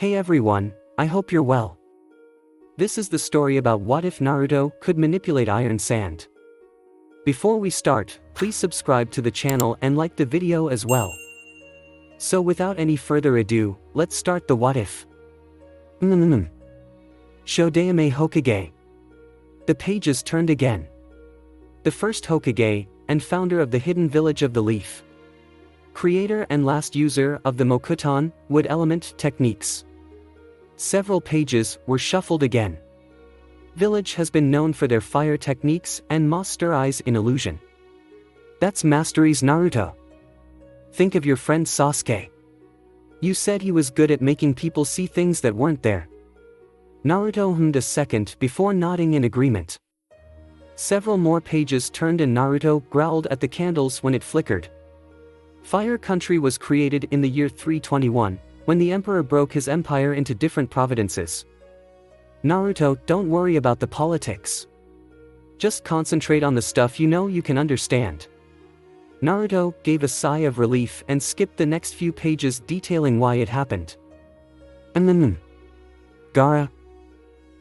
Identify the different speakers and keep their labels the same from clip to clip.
Speaker 1: Hey everyone, I hope you're well. This is the story about what if Naruto could manipulate iron sand. Before we start, please subscribe to the channel and like the video as well. So without any further ado, let's start the what if. Shodaime Hokage. The pages turned again. The first Hokage, and founder of the hidden village of the leaf. Creator and last user of the Mokuton, wood element techniques. Several pages were shuffled again. Village has been known for their fire techniques and master eyes in illusion. That's mastery's Naruto. Think of your friend Sasuke. You said he was good at making people see things that weren't there. Naruto hummed a second before nodding in agreement. Several more pages turned and Naruto growled at the candles when it flickered. Fire Country was created in the year 321, when the emperor broke his empire into different providences. Naruto, don't worry about the politics. Just concentrate on the stuff you know you can understand. Naruto gave a sigh of relief and skipped the next few pages detailing why it happened. Gaara.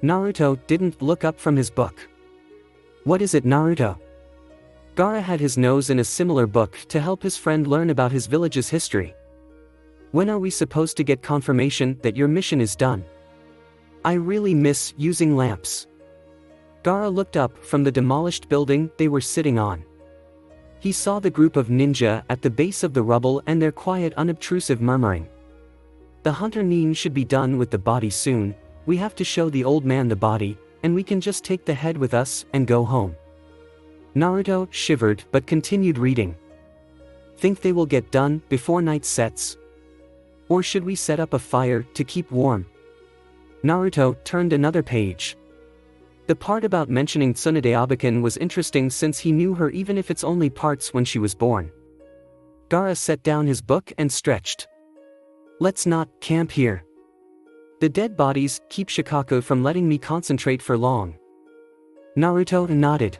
Speaker 1: Naruto didn't look up from his book. What is it, Naruto? Gaara had his nose in a similar book to help his friend learn about his village's history. When are we supposed to get confirmation that your mission is done? I really miss using lamps. Gaara looked up from the demolished building they were sitting on. He saw the group of ninja at the base of the rubble and their quiet, unobtrusive murmuring. The hunter Nin should be done with the body soon. We have to show the old man the body, and we can just take the head with us and go home. Naruto shivered but continued reading. Think they will get done before night sets? Or should we set up a fire to keep warm? Naruto turned another page. The part about mentioning Tsunade Abakan was interesting since he knew her even if it's only parts when she was born. Gaara set down his book and stretched. Let's not camp here. The dead bodies keep Shikaku from letting me concentrate for long. Naruto nodded.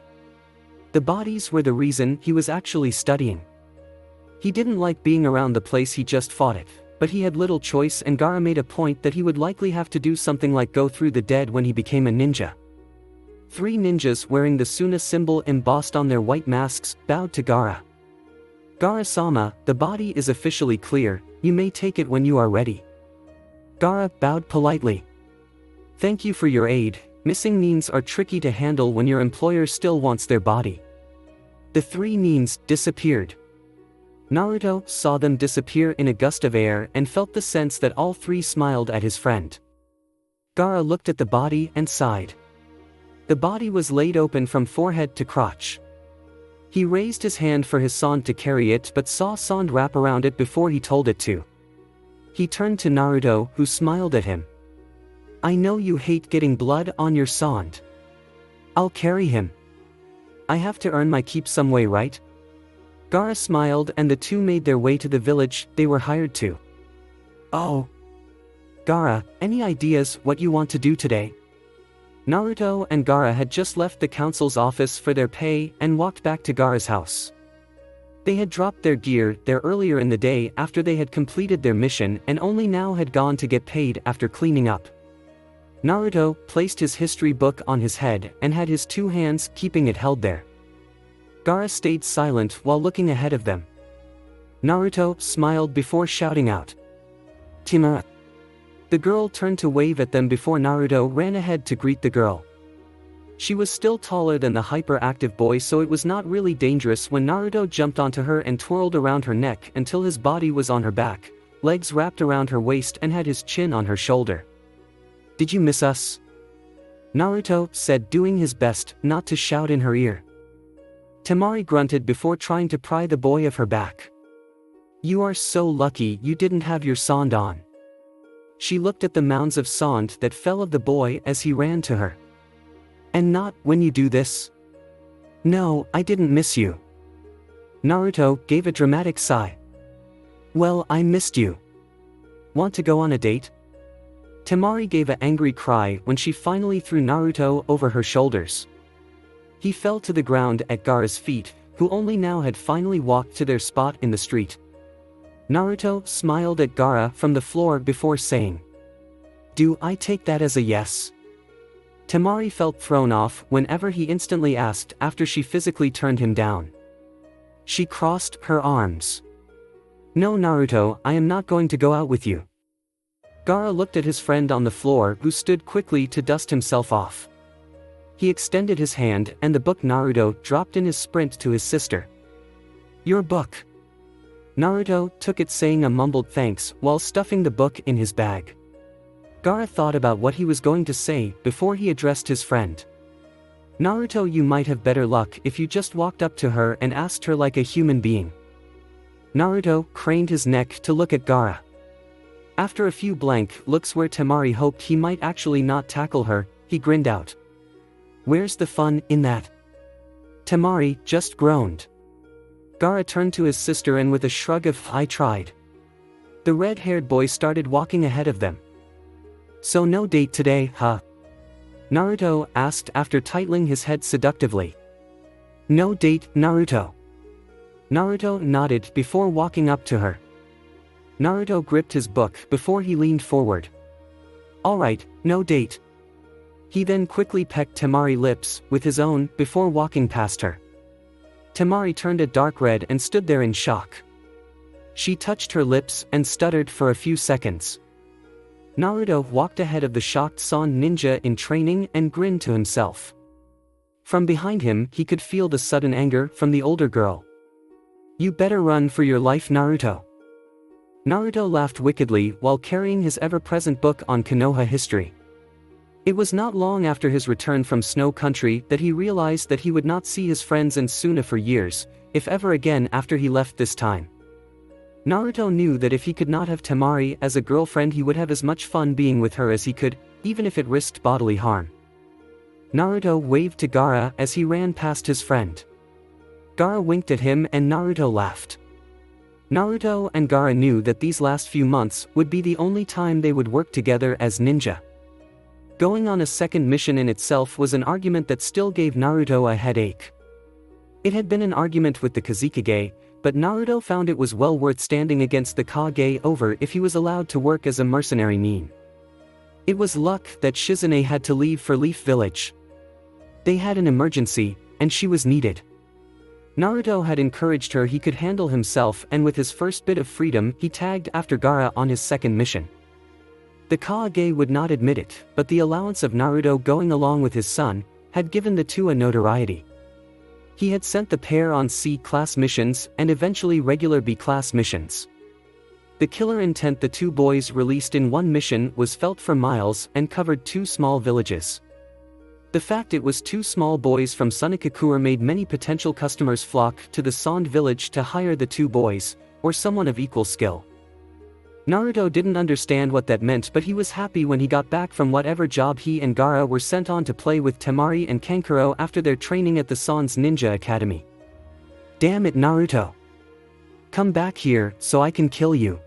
Speaker 1: The bodies were the reason he was actually studying. He didn't like being around the place he just fought at, but he had little choice and Gaara made a point that he would likely have to do something like go through the dead when he became a ninja. 3 ninjas wearing the Suna symbol embossed on their white masks bowed to Gaara. Gaara-sama, the body is officially clear, you may take it when you are ready. Gaara bowed politely. Thank you for your aid. Missing Nins are tricky to handle when your employer still wants their body. The 3 Nins disappeared. Naruto saw them disappear in a gust of air and felt the sense that all 3 smiled at his friend. Gaara looked at the body and sighed. The body was laid open from forehead to crotch. He raised his hand for his Sand to carry it but saw Sand wrap around it before he told it to. He turned to Naruto, who smiled at him. I know you hate getting blood on your Sand. I'll carry him. I have to earn my keep some way, right? Gaara smiled and the 2 made their way to the village they were hired to. Oh. Gaara, any ideas what you want to do today? Naruto and Gaara had just left the council's office for their pay and walked back to Gaara's house. They had dropped their gear there earlier in the day after they had completed their mission and only now had gone to get paid after cleaning up. Naruto placed his history book on his head and had his 2 hands keeping it held there. Gaara stayed silent while looking ahead of them. Naruto smiled before shouting out. Tima. The girl turned to wave at them before Naruto ran ahead to greet the girl. She was still taller than the hyperactive boy, so it was not really dangerous when Naruto jumped onto her and twirled around her neck until his body was on her back, legs wrapped around her waist and had his chin on her shoulder. Did you miss us? Naruto said, doing his best not to shout in her ear. Temari grunted before trying to pry the boy of her back. You are so lucky you didn't have your Sand on. She looked at the mounds of Sand that fell of the boy as he ran to her. And not when you do this? No, I didn't miss you. Naruto gave a dramatic sigh. Well, I missed you. Want to go on a date? Temari gave an angry cry when she finally threw Naruto over her shoulders. He fell to the ground at Gaara's feet, who only now had finally walked to their spot in the street. Naruto smiled at Gaara from the floor before saying, Do I take that as a yes? Temari felt thrown off whenever he instantly asked after she physically turned him down. She crossed her arms. No Naruto, I am not going to go out with you. Gaara looked at his friend on the floor who stood quickly to dust himself off. He extended his hand and the book Naruto dropped in his sprint to his sister. Your book. Naruto took it saying a mumbled thanks while stuffing the book in his bag. Gaara thought about what he was going to say before he addressed his friend. Naruto, you might have better luck if you just walked up to her and asked her like a human being. Naruto craned his neck to look at Gaara. After a few blank looks where Temari hoped he might actually not tackle her, he grinned out. Where's the fun in that? Temari just groaned. Gaara turned to his sister and with a shrug of I tried. The red-haired boy started walking ahead of them. So no date today, huh? Naruto asked after titling his head seductively. No date, Naruto. Naruto nodded before walking up to her. Naruto gripped his book before he leaned forward. Alright, no date. He then quickly pecked Temari's lips with his own before walking past her. Temari turned a dark red and stood there in shock. She touched her lips and stuttered for a few seconds. Naruto walked ahead of the shocked Son ninja in training and grinned to himself. From behind him he could feel the sudden anger from the older girl. You better run for your life, Naruto. Naruto laughed wickedly while carrying his ever-present book on Konoha history. It was not long after his return from Snow Country that he realized that he would not see his friends and Suna for years, if ever again after he left this time. Naruto knew that if he could not have Temari as a girlfriend he would have as much fun being with her as he could, even if it risked bodily harm. Naruto waved to Gaara as he ran past his friend. Gaara winked at him and Naruto laughed. Naruto and Gaara knew that these last few months would be the only time they would work together as ninja. Going on a second mission in itself was an argument that still gave Naruto a headache. It had been an argument with the Kazekage, but Naruto found it was well worth standing against the Kage over if he was allowed to work as a mercenary nin. It was luck that Shizune had to leave for Leaf Village. They had an emergency, and she was needed. Naruto had encouraged her he could handle himself and with his first bit of freedom he tagged after Gaara on his second mission. The Kage would not admit it, but the allowance of Naruto going along with his son had given the two a notoriety. He had sent the pair on C-class missions and eventually regular B-class missions. The killer intent the two boys released in one mission was felt for miles and covered two small villages. The fact it was two small boys from sunagakure made many potential customers flock to the Sond village to hire the two boys, or someone of equal skill. Naruto didn't understand what that meant, but he was happy when he got back from whatever job he and Gaara were sent on to play with Temari and Kankuro after their training at the Sond's Ninja Academy. Damn it, Naruto! Come back here, so I can kill you.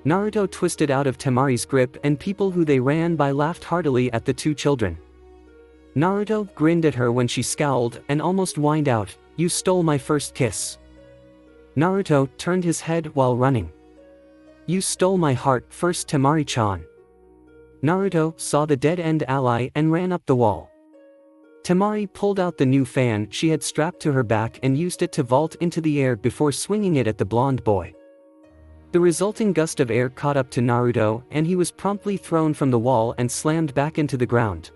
Speaker 1: Naruto twisted out of Temari's grip and people who they ran by laughed heartily at the two children. Naruto grinned at her when she scowled and almost whined out, "You stole my first kiss." Naruto turned his head while running. You stole my heart first, Temari-chan. Naruto saw the dead-end ally and ran up the wall. Temari pulled out the new fan she had strapped to her back and used it to vault into the air before swinging it at the blonde boy. The resulting gust of air caught up to Naruto and he was promptly thrown from the wall and slammed back into the ground.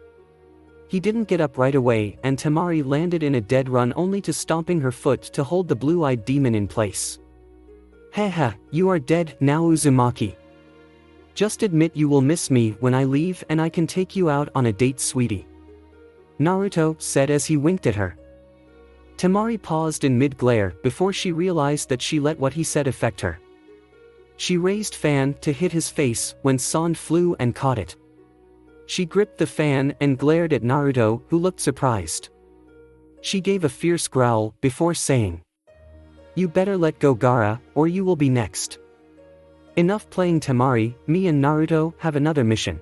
Speaker 1: He didn't get up right away and Temari landed in a dead run only to stomping her foot to hold the blue-eyed demon in place. Haha, you are dead now, Uzumaki. Just admit you will miss me when I leave and I can take you out on a date, sweetie. Naruto said as he winked at her. Temari paused in mid-glare before she realized that she let what he said affect her. She raised fan to hit his face when Sond flew and caught it. She gripped the fan and glared at Naruto, who looked surprised. She gave a fierce growl before saying, "You better let go, Gaara, or you will be next. Enough playing Temari, me and Naruto have another mission."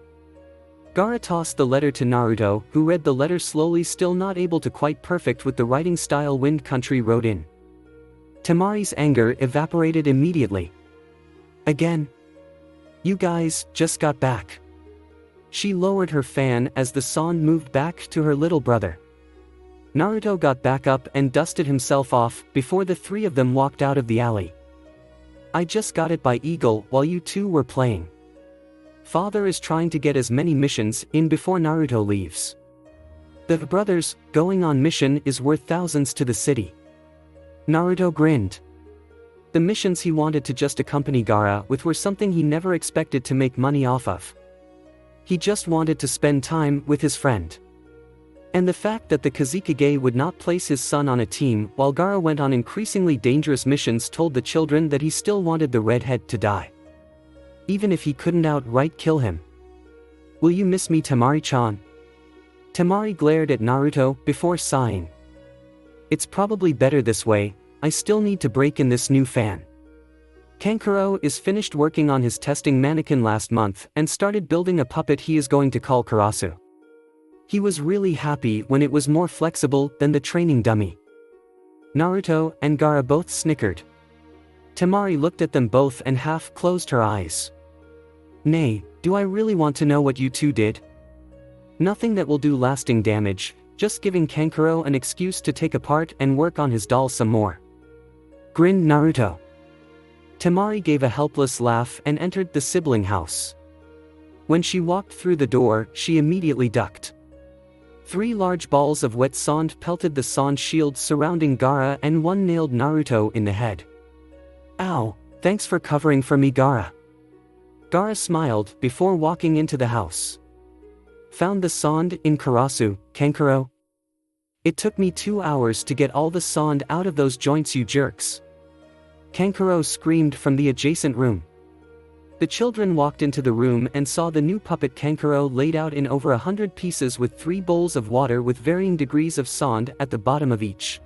Speaker 1: Gaara tossed the letter to Naruto, who read the letter slowly, still not able to quite perfect with the writing style Wind Country wrote in. Temari's anger evaporated immediately. Again? You guys just got back. She lowered her fan as the sand moved back to her little brother. Naruto got back up and dusted himself off before the three of them walked out of the alley. I just got it by Eagle while you two were playing. Father is trying to get as many missions in before Naruto leaves. The brothers going on mission is worth thousands to the city. Naruto grinned. The missions he wanted to just accompany Gaara with were something he never expected to make money off of. He just wanted to spend time with his friend. And the fact that the Kazekage would not place his son on a team while Gaara went on increasingly dangerous missions told the children that he still wanted the redhead to die. Even if he couldn't outright kill him. Will you miss me, Temari-chan? Temari glared at Naruto before sighing. It's probably better this way, I still need to break in this new fan. Kankuro is finished working on his testing mannequin last month and started building a puppet he is going to call Karasu. He was really happy when it was more flexible than the training dummy. Naruto and Gaara both snickered. Temari looked at them both and half closed her eyes. Nay, do I really want to know what you two did? Nothing that will do lasting damage, just giving Kankuro an excuse to take apart and work on his doll some more. Grinned Naruto. Temari gave a helpless laugh and entered the sibling house. When she walked through the door, she immediately ducked. 3 large balls of wet sand pelted the sand shield surrounding Gaara and one nailed Naruto in the head. Ow, thanks for covering for me, Gaara. Gaara smiled before walking into the house. Found the sand in Karasu, Kankuro? It took me 2 hours to get all the sand out of those joints, you jerks. Kankuro screamed from the adjacent room. The children walked into the room and saw the new puppet Kankuro laid out in over 100 pieces with 3 bowls of water with varying degrees of sand at the bottom of each.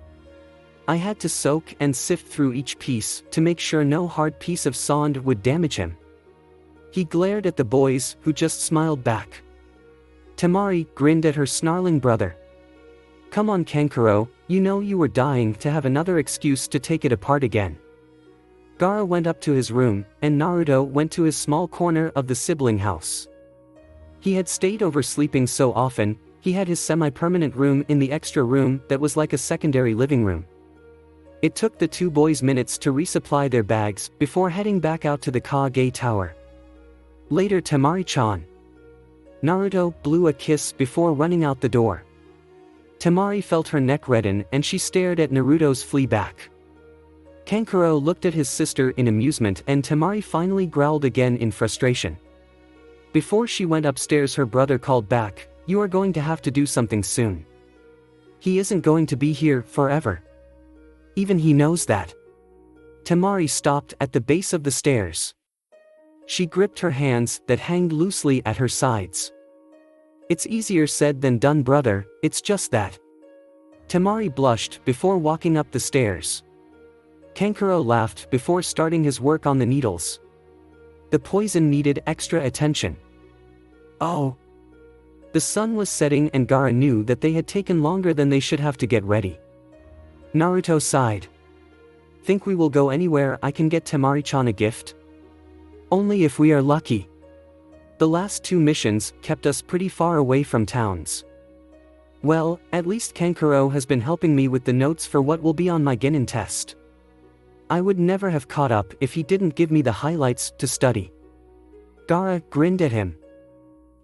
Speaker 1: I had to soak and sift through each piece to make sure no hard piece of sand would damage him. He glared at the boys, who just smiled back. Temari grinned at her snarling brother. Come on, Kankuro, you know you were dying to have another excuse to take it apart again. Gaara went up to his room, and Naruto went to his small corner of the sibling house. He had stayed over sleeping so often, he had his semi-permanent room in the extra room that was like a secondary living room. It took the 2 boys minutes to resupply their bags before heading back out to the Kage Tower. Later, Temari-chan. Naruto blew a kiss before running out the door. Temari felt her neck redden and she stared at Naruto's flea back. Kankuro looked at his sister in amusement and Temari finally growled again in frustration. Before she went upstairs, her brother called back, "You are going to have to do something soon. He isn't going to be here forever. Even he knows that." Temari stopped at the base of the stairs. She gripped her hands that hung loosely at her sides. "It's easier said than done, brother, it's just that." Temari blushed before walking up the stairs. Kankuro laughed before starting his work on the needles. The poison needed extra attention. Oh. The sun was setting and Gaara knew that they had taken longer than they should have to get ready. Naruto sighed. "Think we will go anywhere I can get Temari-chan a gift? Only if we are lucky. The last 2 missions kept us pretty far away from towns. Well, at least Kankuro has been helping me with the notes for what will be on my Genin test. I would never have caught up if he didn't give me the highlights to study." Gaara grinned at him.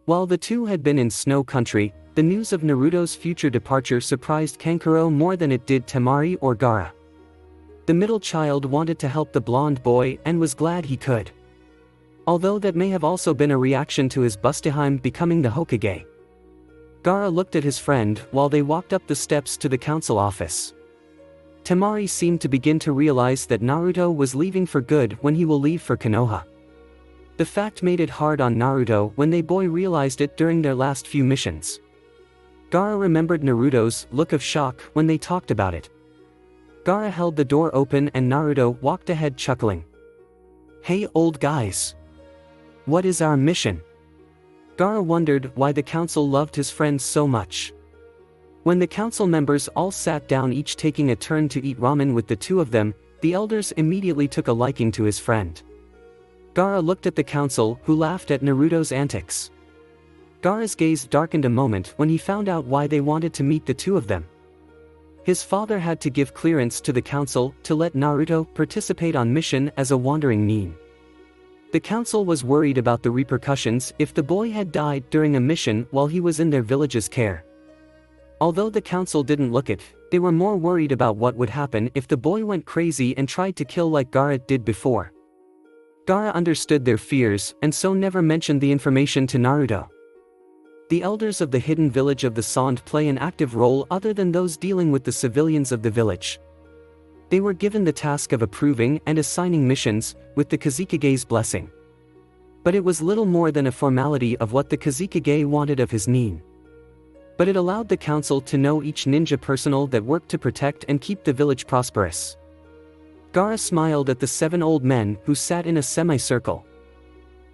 Speaker 1: While the two had been in Snow Country, the news of Naruto's future departure surprised Kankuro more than it did Temari or Gaara. The middle child wanted to help the blonde boy and was glad he could. Although that may have also been a reaction to his Busteheim becoming the Hokage. Gaara looked at his friend while they walked up the steps to the council office. Temari seemed to begin to realize that Naruto was leaving for good when he will leave for Konoha. The fact made it hard on Naruto when they boy realized it during their last few missions. Gaara remembered Naruto's look of shock when they talked about it. Gaara held the door open and Naruto walked ahead chuckling. "Hey old guys. What is our mission?" Gaara wondered why the council loved his friends so much. When the council members all sat down, each taking a turn to eat ramen with the 2 of them, the elders immediately took a liking to his friend. Gaara looked at the council, who laughed at Naruto's antics. Gaara's gaze darkened a moment when he found out why they wanted to meet the two of them. His father had to give clearance to the council to let Naruto participate on mission as a wandering nin. The council was worried about the repercussions if the boy had died during a mission while he was in their village's care. Although the council didn't look it, they were more worried about what would happen if the boy went crazy and tried to kill like Gaara did before. Gaara understood their fears and so never mentioned the information to Naruto. The elders of the hidden village of the Sand play an active role other than those dealing with the civilians of the village. They were given the task of approving and assigning missions, with the Kazekage's blessing. But it was little more than a formality of what the Kazekage wanted of his nin. But it allowed the council to know each ninja personnel that worked to protect and keep the village prosperous. Gaara smiled at the 7 old men who sat in a semicircle.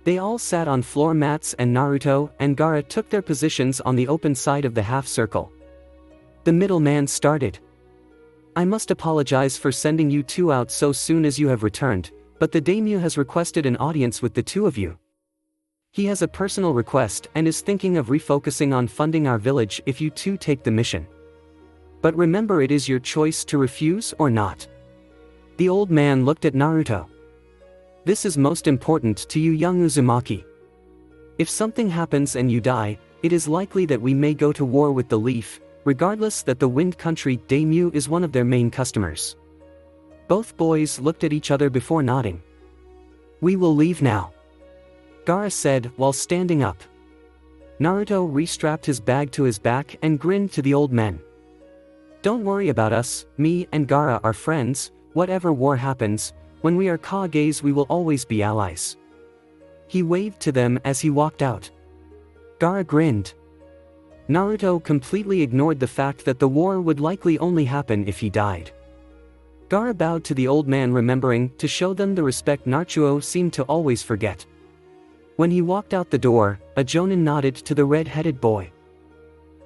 Speaker 1: They all sat on floor mats and Naruto and Gaara took their positions on the open side of the half-circle. The middle man started. I must apologize for sending you two out so soon as you have returned, but the daimyo has requested an audience with the two of you. He has a personal request and is thinking of refocusing on funding our village if you two take the mission. But remember, it is your choice to refuse or not. The old man looked at Naruto. This is most important to you, young Uzumaki. If something happens and you die, it is likely that we may go to war with the Leaf, regardless that the Wind Country daimyo is one of their main customers. Both boys looked at each other before nodding. We will leave now, Gaara said while standing up. Naruto restrapped his bag to his back and grinned to the old men. Don't worry about us, me and Gaara are friends, whatever war happens. When we are Kages we will always be allies. He waved to them as he walked out. Gaara grinned. Naruto completely ignored the fact that the war would likely only happen if he died. Gaara bowed to the old man, remembering to show them the respect Naruto seemed to always forget. When he walked out the door, a jonin nodded to the red-headed boy.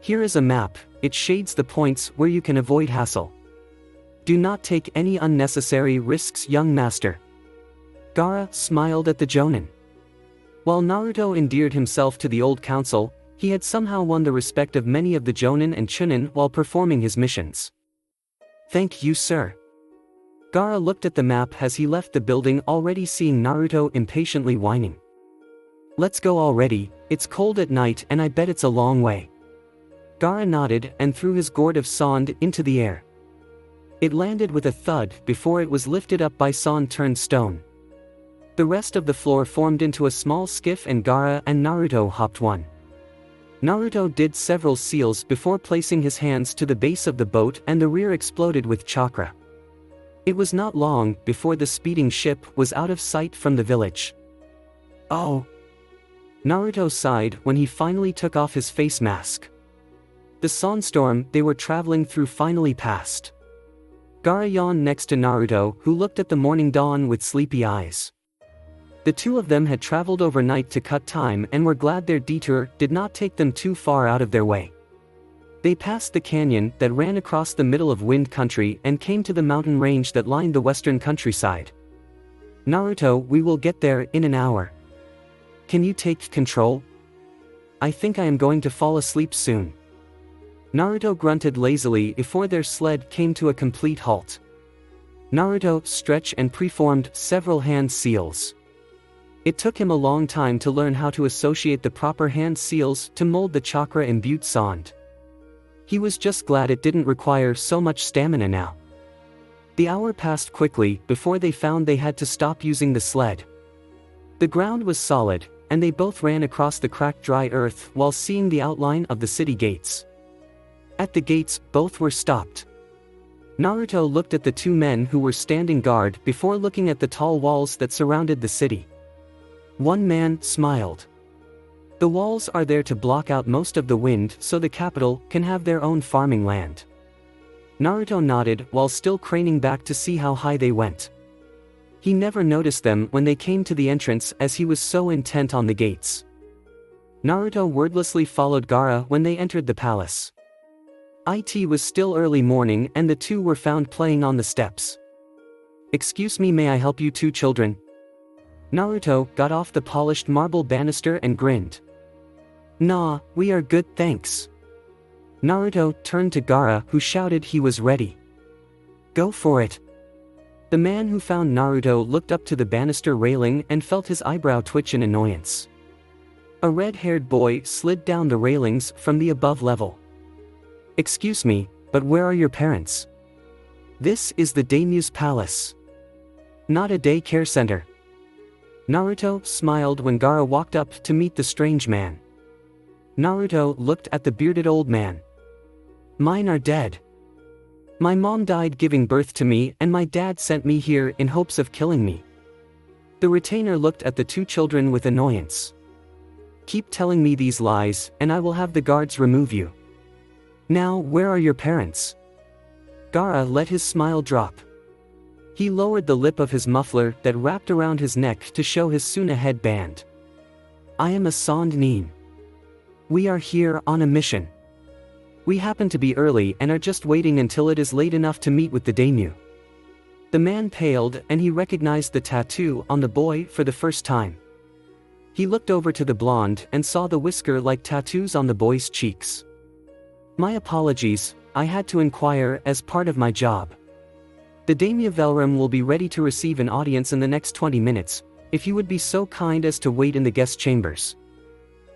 Speaker 1: Here is a map, it shades the points where you can avoid hassle. Do not take any unnecessary risks, young master. Gaara smiled at the jonin. While Naruto endeared himself to the old council, he had somehow won the respect of many of the jonin and chunin while performing his missions. Thank you, sir. Gaara looked at the map as he left the building, already seeing Naruto impatiently whining. Let's go already, it's cold at night and I bet it's a long way. Gaara nodded and threw his gourd of sand into the air. It landed with a thud before it was lifted up by sand-turned stone. The rest of the floor formed into a small skiff and Gaara and Naruto hopped one. Naruto did several seals before placing his hands to the base of the boat and the rear exploded with chakra. It was not long before the speeding ship was out of sight from the village. Oh! Naruto sighed when he finally took off his face mask. The sandstorm they were traveling through finally passed. Gaara yawned next to Naruto, who looked at the morning dawn with sleepy eyes. The two of them had traveled overnight to cut time and were glad their detour did not take them too far out of their way. They passed the canyon that ran across the middle of Wind Country and came to the mountain range that lined the western countryside. Naruto, we will get there in an hour. Can you take control? I think I am going to fall asleep soon. Naruto grunted lazily before their sled came to a complete halt. Naruto stretched and preformed several hand seals. It took him a long time to learn how to associate the proper hand seals to mold the chakra-imbued sand. He was just glad it didn't require so much stamina now. The hour passed quickly before they found they had to stop using the sled. The ground was solid, and they both ran across the cracked dry earth while seeing the outline of the city gates. At the gates, both were stopped. Naruto looked at the two men who were standing guard before looking at the tall walls that surrounded the city. One man smiled. The walls are there to block out most of the wind so the capital can have their own farming land. Naruto nodded while still craning back to see how high they went. He never noticed them when they came to the entrance as he was so intent on the gates. Naruto wordlessly followed Gaara when they entered the palace. It was still early morning and the two were found playing on the steps. Excuse me, may I help you two children? Naruto got off the polished marble banister and grinned. Nah, we are good thanks. Naruto turned to Gaara, who shouted he was ready. Go for it. The man who found Naruto looked up to the banister railing and felt his eyebrow twitch in annoyance. A red-haired boy slid down the railings from the above level. Excuse me, but where are your parents? This is the daimyo's palace. Not a daycare center. Naruto smiled when Gaara walked up to meet the strange man. Naruto looked at the bearded old man. Mine are dead. My mom died giving birth to me and my dad sent me here in hopes of killing me. The retainer looked at the two children with annoyance. Keep telling me these lies and I will have the guards remove you. Now where are your parents? Gaara let his smile drop. He lowered the lip of his muffler that wrapped around his neck to show his Suna headband. I am a Sand Nin. We are here on a mission. We happen to be early and are just waiting until it is late enough to meet with the daimyo. The man paled and he recognized the tattoo on the boy for the first time. He looked over to the blonde and saw the whisker-like tattoos on the boy's cheeks. My apologies, I had to inquire as part of my job. The daimyo Velram will be ready to receive an audience in the next 20 minutes, if you would be so kind as to wait in the guest chambers.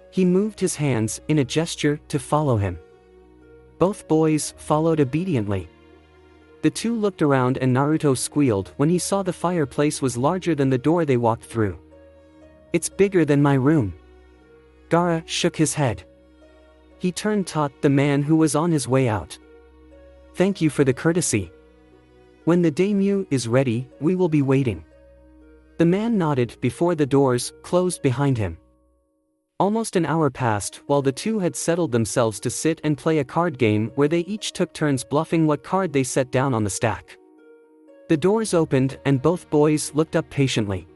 Speaker 1: He moved his hands in a gesture to follow him. Both boys followed obediently. The two looked around and Naruto squealed when he saw the fireplace was larger than the door they walked through. It's bigger than my room. Gaara shook his head. He turned toward the man who was on his way out. Thank you for the courtesy. When the daimyo is ready, we will be waiting. The man nodded before the doors closed behind him. Almost an hour passed while the two had settled themselves to sit and play a card game where they each took turns bluffing what card they set down on the stack. The doors opened and both boys looked up patiently.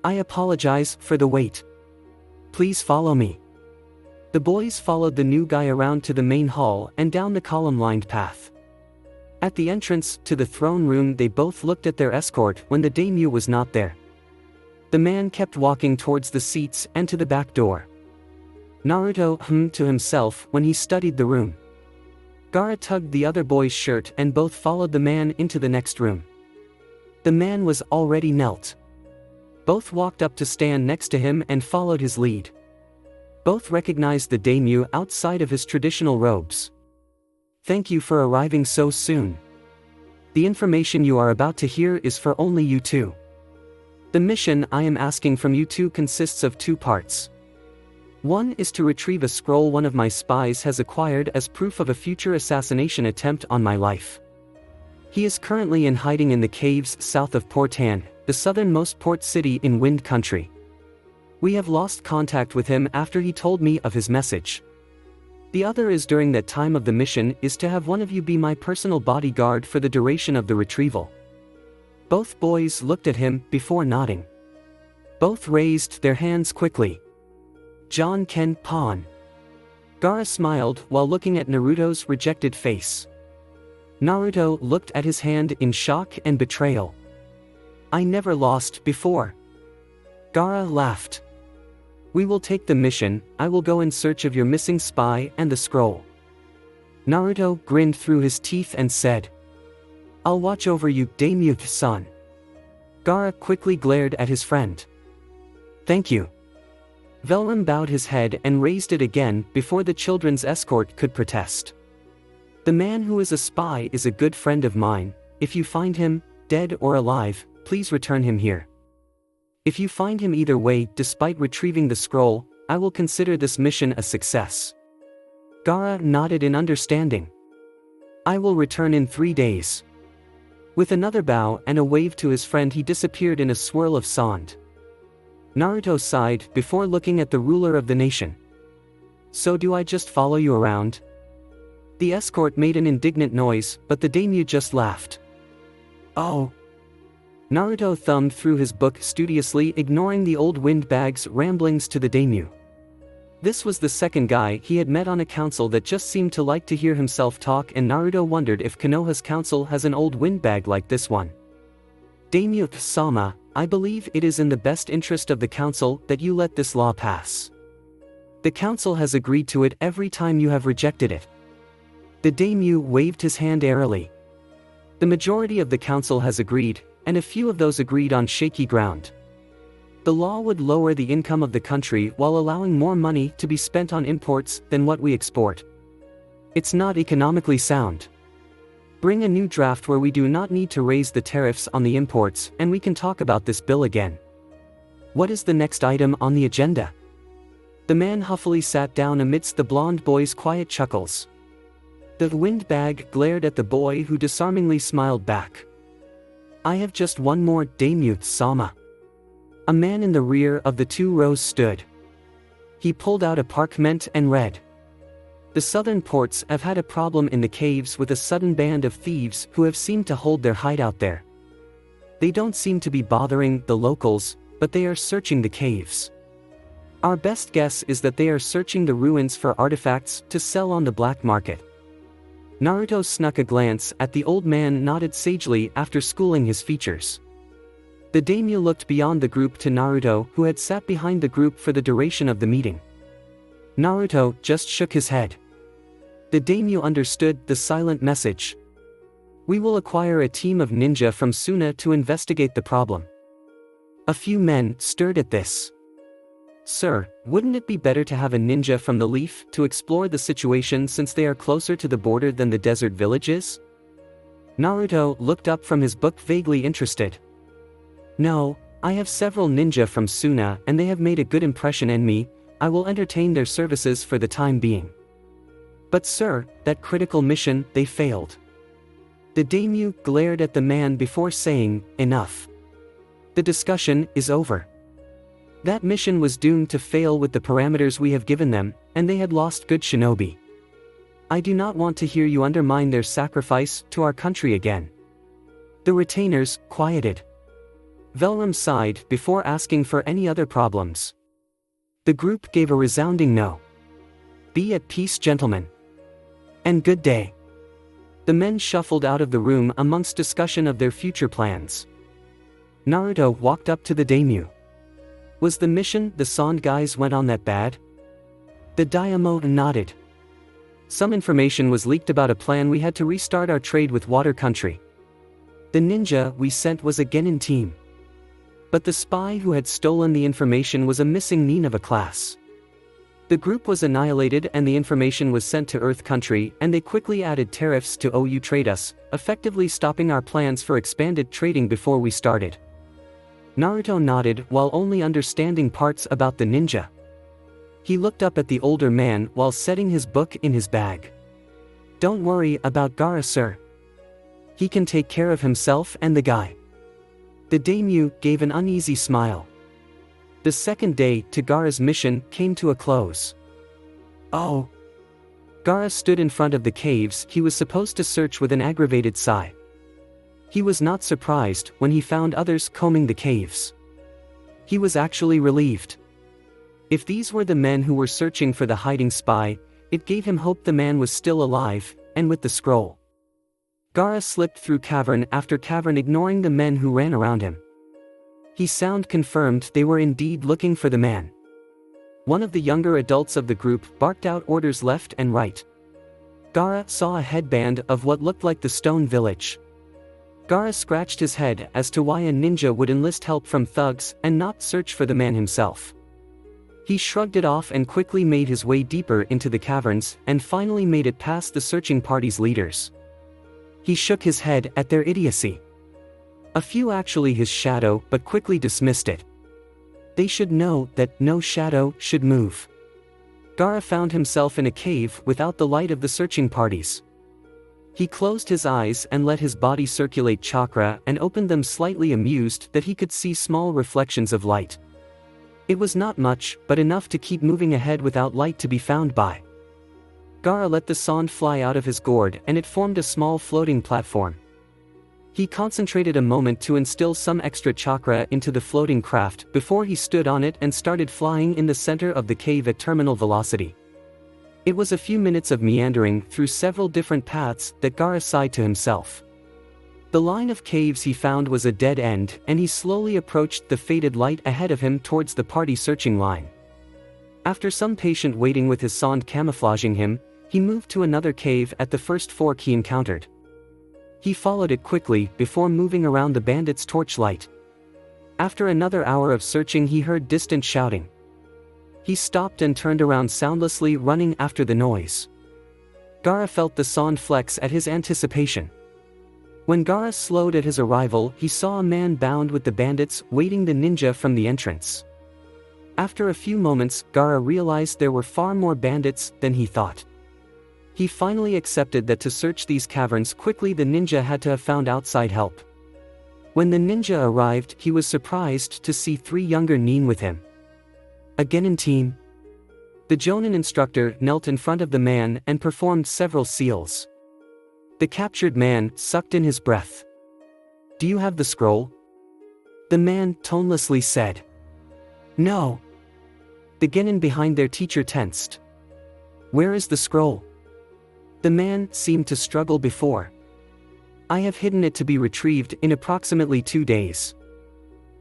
Speaker 1: I apologize for the wait. Please follow me. The boys followed the new guy around to the main hall and down the column-lined path. At the entrance to the throne room they both looked at their escort when the daimyo was not there. The man kept walking towards the seats and to the back door. Naruto hummed to himself when he studied the room. Gaara tugged the other boy's shirt and both followed the man into the next room. The man was already knelt. Both walked up to stand next to him and followed his lead. Both recognized the daimyo outside of his traditional robes. Thank you for arriving so soon. The information you are about to hear is for only you two. The mission I am asking from you two consists of two parts. One is to retrieve a scroll one of my spies has acquired as proof of a future assassination attempt on my life. He is currently in hiding in the caves south of Portan, the southernmost port city in Wind Country. We have lost contact with him after he told me of his message. The other is during that time of the mission is to have one of you be my personal bodyguard for the duration of the retrieval. Both boys looked at him before nodding. Both raised their hands quickly. John Ken Pon. Gaara smiled while looking at Naruto's rejected face. Naruto looked at his hand in shock and betrayal. I never lost before. Gaara laughed. We will take the mission, I will go in search of your missing spy and the scroll. Naruto grinned through his teeth and said, I'll watch over you, daimyo-san. Gaara quickly glared at his friend. Thank you. Velram bowed his head and raised it again before the children's escort could protest. The man who is a spy is a good friend of mine. If you find him, dead or alive, please return him here. If you find him either way, despite retrieving the scroll, I will consider this mission a success. Gaara nodded in understanding. I will return in 3 days. With another bow and a wave to his friend he disappeared in a swirl of sand. Naruto sighed before looking at the ruler of the nation. So do I just follow you around? The escort made an indignant noise, but the daimyo just laughed. Oh. Naruto thumbed through his book studiously, ignoring the old windbag's ramblings to the daimyo. This was the second guy he had met on a council that just seemed to like to hear himself talk, and Naruto wondered if Konoha's council has an old windbag like this one. Daimyo-sama, I believe it is in the best interest of the council that you let this law pass. The council has agreed to it every time you have rejected it. The daimyo waved his hand airily. The majority of the council has agreed, and a few of those agreed on shaky ground. The law would lower the income of the country while allowing more money to be spent on imports than what we export. It's not economically sound. Bring a new draft where we do not need to raise the tariffs on the imports, and we can talk about this bill again. What is the next item on the agenda? The man huffily sat down amidst the blond boy's quiet chuckles. The windbag glared at the boy, who disarmingly smiled back. I have just one more, daimyo-sama. A man in the rear of the 2 rows stood. He pulled out a parchment and read. The southern ports have had a problem in the caves with a sudden band of thieves who have seemed to hold their hideout there. They don't seem to be bothering the locals, but they are searching the caves. Our best guess is that they are searching the ruins for artifacts to sell on the black market. Naruto snuck a glance at the old man, nodded sagely after schooling his features. The daimyo looked beyond the group to Naruto, who had sat behind the group for the duration of the meeting. Naruto just shook his head. The daimyo understood the silent message. We will acquire a team of ninja from Suna to investigate the problem. A few men stirred at this. Sir, wouldn't it be better to have a ninja from the Leaf to explore the situation since they are closer to the border than the desert villages? Naruto looked up from his book, vaguely interested. No, I have several ninja from Suna and they have made a good impression on me. I will entertain their services for the time being. But sir, that critical mission, they failed. The daimyo glared at the man before saying, enough. The discussion is over. That mission was doomed to fail with the parameters we have given them, and they had lost good shinobi. I do not want to hear you undermine their sacrifice to our country again. The retainers quieted. Velram sighed before asking for any other problems. The group gave a resounding no. Be at peace, gentlemen. And good day. The men shuffled out of the room amongst discussion of their future plans. Naruto walked up to the daimyo. Was the mission the Sand guys went on that bad? The daimyo nodded. Some information was leaked about a plan we had to restart our trade with Water Country. The ninja we sent was a genin team. But the spy who had stolen the information was a missing nin of a class. The group was annihilated and the information was sent to Earth Country, and they quickly added tariffs to OU trade us, effectively stopping our plans for expanded trading before we started. Naruto nodded while only understanding parts about the ninja. He looked up at the older man while setting his book in his bag. Don't worry about Gaara, sir. He can take care of himself and the guy. The daimyo gave an uneasy smile. The second day to Gaara's mission came to a close. Oh. Gaara stood in front of the caves he was supposed to search with an aggravated sigh. He was not surprised when he found others combing the caves. He was actually relieved. If these were the men who were searching for the hiding spy, it gave him hope the man was still alive, and with the scroll. Gaara slipped through cavern after cavern, ignoring the men who ran around him. He sound confirmed they were indeed looking for the man. One of the younger adults of the group barked out orders left and right. Gaara saw a headband of what looked like the stone village. Gaara scratched his head as to why a ninja would enlist help from thugs and not search for the man himself. He shrugged it off and quickly made his way deeper into the caverns and finally made it past the searching party's leaders. He shook his head at their idiocy. A few actually his shadow, but quickly dismissed it. They should know that no shadow should move. Gaara found himself in a cave without the light of the searching parties. He closed his eyes and let his body circulate chakra and opened them, slightly amused that he could see small reflections of light. It was not much, but enough to keep moving ahead without light to be found by. Gaara let the sand fly out of his gourd and it formed a small floating platform. He concentrated a moment to instill some extra chakra into the floating craft before he stood on it and started flying in the center of the cave at terminal velocity. It was a few minutes of meandering through several different paths that Gaara sighed to himself. The line of caves he found was a dead end, and he slowly approached the faded light ahead of him towards the party searching line. After some patient waiting with his sand camouflaging him, he moved to another cave at the first fork he encountered. He followed it quickly before moving around the bandits' torchlight. After another hour of searching, he heard distant shouting. He stopped and turned around soundlessly, running after the noise. Gaara felt the sand flex at his anticipation. When Gaara slowed at his arrival, he saw a man bound with the bandits waiting the ninja from the entrance. After a few moments, Gaara realized there were far more bandits than he thought. He finally accepted that to search these caverns quickly, the ninja had to have found outside help. When the ninja arrived, he was surprised to see 3 younger nin with him. A genin team. The Jonin instructor knelt in front of the man and performed several seals. The captured man sucked in his breath. "Do you have the scroll?" The man tonelessly said. "No." The genin behind their teacher tensed. "Where is the scroll?" The man seemed to struggle before. "I have hidden it to be retrieved in approximately 2 days."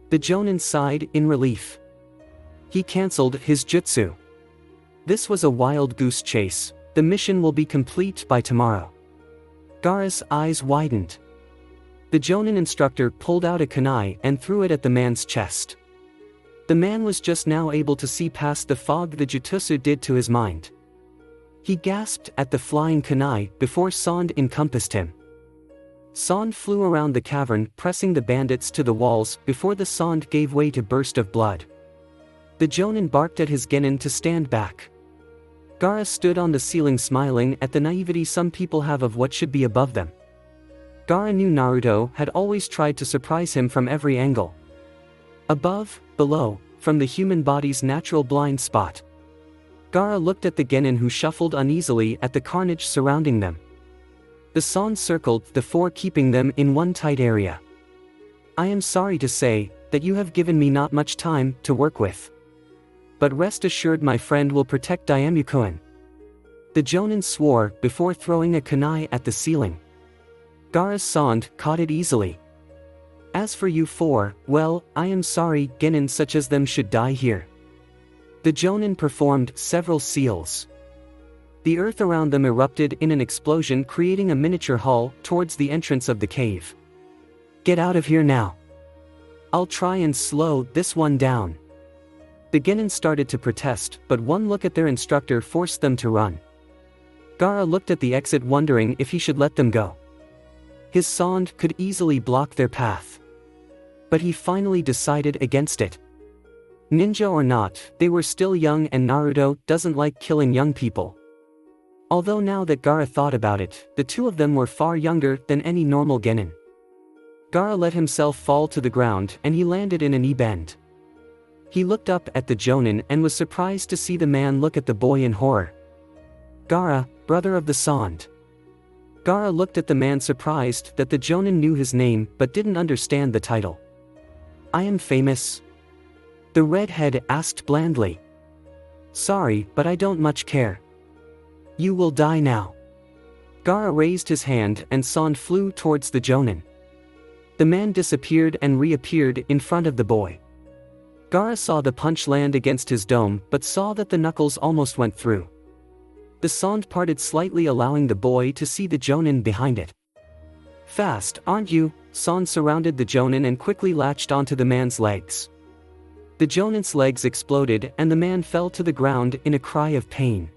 Speaker 1: The Jonin sighed in relief. He cancelled his jutsu. This was a wild goose chase. The mission will be complete by tomorrow. Gaara's eyes widened. The Jonin instructor pulled out a kunai and threw it at the man's chest. The man was just now able to see past the fog the jutsu did to his mind. He gasped at the flying kunai before sand encompassed him. Sand flew around the cavern, pressing the bandits to the walls before the sand gave way to burst of blood. The Jonin barked at his genin to stand back. Gaara stood on the ceiling smiling at the naivety some people have of what should be above them. Gaara knew Naruto had always tried to surprise him from every angle. Above, below, from the human body's natural blind spot. Gaara looked at the genin who shuffled uneasily at the carnage surrounding them. The sand circled the 4, keeping them in one tight area. "I am sorry to say that you have given me not much time to work with. But rest assured my friend will protect Daimyo-kun." The Jonin swore before throwing a kunai at the ceiling. Gaara's sand caught it easily. "As for you 4, well, I am sorry genin such as them should die here." The Jonin performed several seals. The earth around them erupted in an explosion, creating a miniature hall towards the entrance of the cave. "Get out of here now. I'll try and slow this one down." The genin started to protest, but one look at their instructor forced them to run. Gaara looked at the exit, wondering if he should let them go. His sand could easily block their path. But he finally decided against it. Ninja or not, they were still young and Naruto doesn't like killing young people. Although now that Gaara thought about it, the 2 of them were far younger than any normal genin. Gaara let himself fall to the ground and he landed in an E-bend. He looked up at the Jonin and was surprised to see the man look at the boy in horror. "Gaara, brother of the sand." Gaara looked at the man, surprised that the Jonin knew his name but didn't understand the title. "I am famous?" The redhead asked blandly. "Sorry, but I don't much care. You will die now." Gaara raised his hand and sand flew towards the Jonin. The man disappeared and reappeared in front of the boy. Gaara saw the punch land against his dome but saw that the knuckles almost went through. The sand parted slightly, allowing the boy to see the Jonin behind it. "Fast, aren't you?" Sand surrounded the Jonin and quickly latched onto the man's legs. The Jonin's legs exploded and the man fell to the ground in a cry of pain.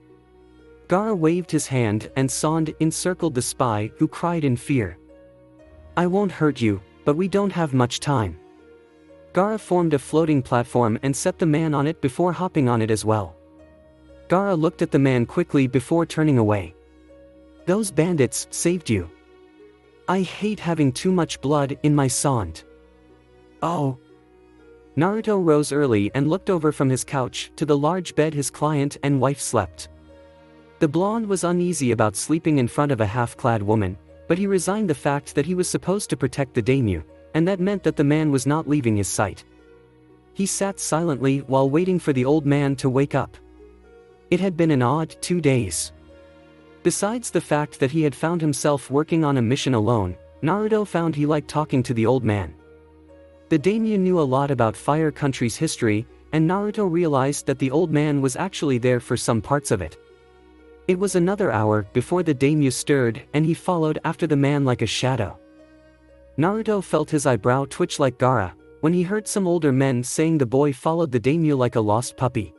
Speaker 1: Gaara waved his hand and sand encircled the spy, who cried in fear. "I won't hurt you, but we don't have much time." Gaara formed a floating platform and set the man on it before hopping on it as well. Gaara looked at the man quickly before turning away. "Those bandits saved you. I hate having too much blood in my sand." "Oh." Naruto rose early and looked over from his couch to the large bed his client and wife slept. The blonde was uneasy about sleeping in front of a half-clad woman, but he resigned the fact that he was supposed to protect the daimyo, and that meant that the man was not leaving his sight. He sat silently while waiting for the old man to wake up. It had been an odd 2 days. Besides the fact that he had found himself working on a mission alone, Naruto found he liked talking to the old man. The daimyo knew a lot about Fire Country's history, and Naruto realized that the old man was actually there for some parts of it. It was another hour before the daimyo stirred, and he followed after the man like a shadow. Naruto felt his eyebrow twitch like Gaara when he heard some older men saying the boy followed the daimyo like a lost puppy.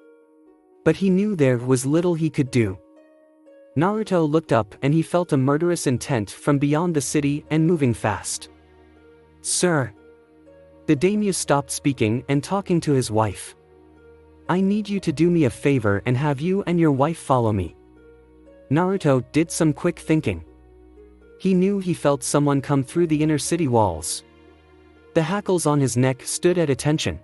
Speaker 1: But he knew there was little he could do. Naruto looked up and he felt a murderous intent from beyond the city and moving fast. "Sir." The daimyo stopped speaking and talking to his wife. "I need you to do me a favor and have you and your wife follow me." Naruto did some quick thinking. He knew he felt someone come through the inner city walls. The hackles on his neck stood at attention.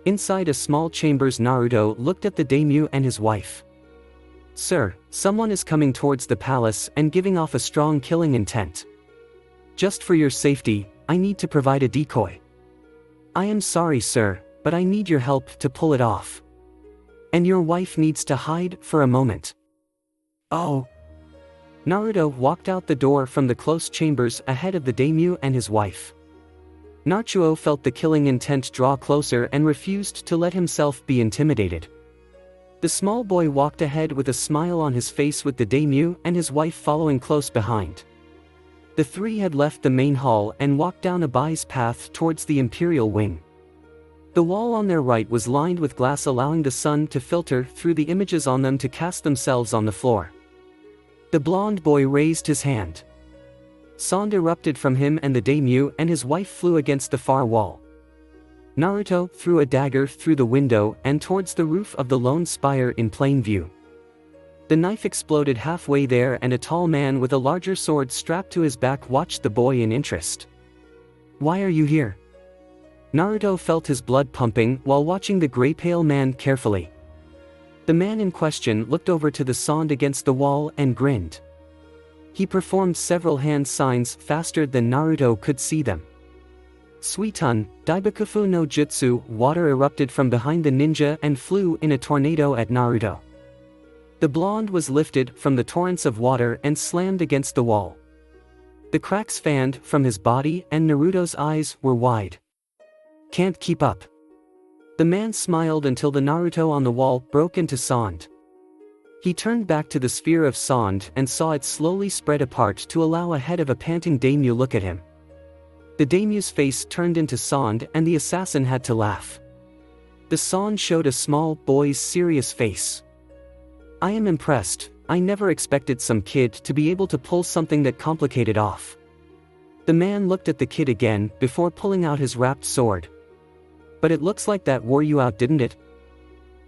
Speaker 1: Inside a small chambers, Naruto looked at the daimyo and his wife. "Sir, someone is coming towards the palace and giving off a strong killing intent. Just for your safety, I need to provide a decoy." "I am sorry, sir, but I need your help to pull it off. And your wife needs to hide for a moment." "Oh." Naruto walked out the door from the close chambers ahead of the daimyo and his wife. Naruto felt the killing intent draw closer and refused to let himself be intimidated. The small boy walked ahead with a smile on his face, with the daimyo and his wife following close behind. The three had left the main hall and walked down a by's path towards the imperial wing. The wall on their right was lined with glass, allowing the sun to filter through the images on them to cast themselves on the floor. The blonde boy raised his hand. Sound erupted from him, and the daimyo and his wife flew against the far wall. Naruto threw a dagger through the window and towards the roof of the lone spire in plain view. The knife exploded halfway there, and a tall man with a larger sword strapped to his back watched the boy in interest. "Why are you here?" Naruto felt his blood pumping while watching the gray-pale man carefully. The man in question looked over to the sand against the wall and grinned. He performed several hand signs faster than Naruto could see them. Suiton, Daibakufu no Jutsu, water erupted from behind the ninja and flew in a tornado at Naruto. The blonde was lifted from the torrents of water and slammed against the wall. The cracks fanned from his body, and Naruto's eyes were wide. "Can't keep up." The man smiled until the Naruto on the wall broke into sand. He turned back to the sphere of sand and saw it slowly spread apart to allow a head of a panting daimyo look at him. The daimyo's face turned into sand, and the assassin had to laugh. The sand showed a small boy's serious face. "I am impressed. I never expected some kid to be able to pull something that complicated off." The man looked at the kid again before pulling out his wrapped sword. "But it looks like that wore you out, didn't it?